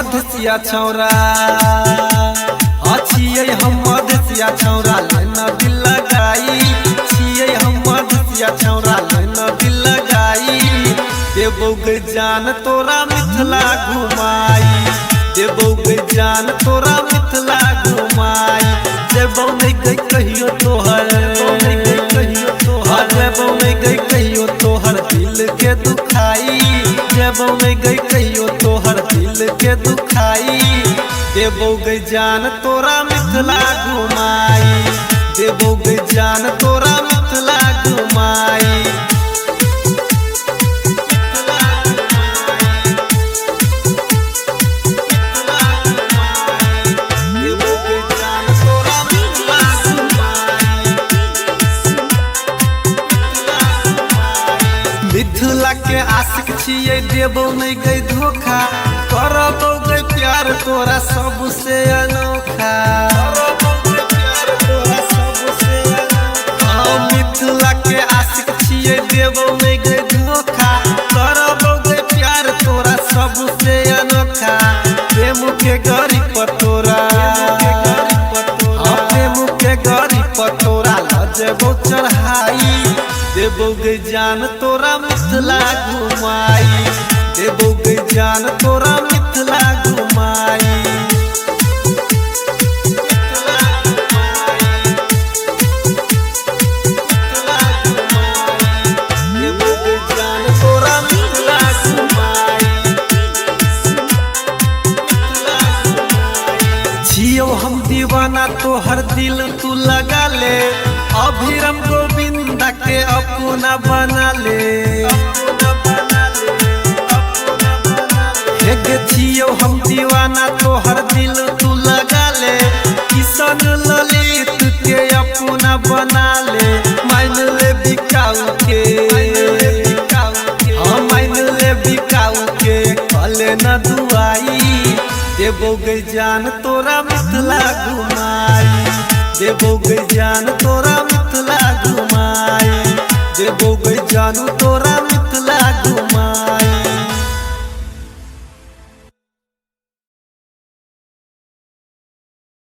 मधेसिया छौरा छियै हम मधेसिया छौरा लेना दिल लगाई छियै हम मधेसिया छौरा लेना दिल लगाई देबौ गे जान तोरा मिथिला घुमाई देबौ गे जान तोरा मिथिला घुमाई देबौ नहीं गई कहियो तोहर देबौ नहीं गई कहियो तोहर दिल के दुखाई देबौ नहीं गई कहियो तोहर दिल के दुखाई देबौ गे जान तोरा मिथिला घुमाई देबौ गे जान तोरा मिथिला घुमाई मिथिला के आशिक छियै देबौ नहीं गई धोखा करबौ गई प्यार तोरा सबसे अनोखा मिथिला के आशिक छियै देबौ नहीं गई धोखा करबौ गई प्यार तोरा सबसे अनोखा प्रेम के गरी पतोरा प्रेम के गरी पतोरा लजबौ चढ़ाई देबौ गे जान तोरा मिथिला घुमाई देबौ गे जान तोरा मिथिला घुमाई देबौ गे जान तोरा मिथिला घुमाई छियौ हम दीवाना तोहर दिल तू लगा ले अभिरम गोविंदा के अपना बना ले छियौ हम दीवाना तोहर दिल तू लगा ले किशन ललित के अपना बना ले मान ले बिकाऊ के मान ले बिकाऊ के कले न दुआई देबौ गे जान तोरा मिथिला घुमाई देबौ गे जान तोरा मिथिला घुमाई देबौ गे जानू तोरा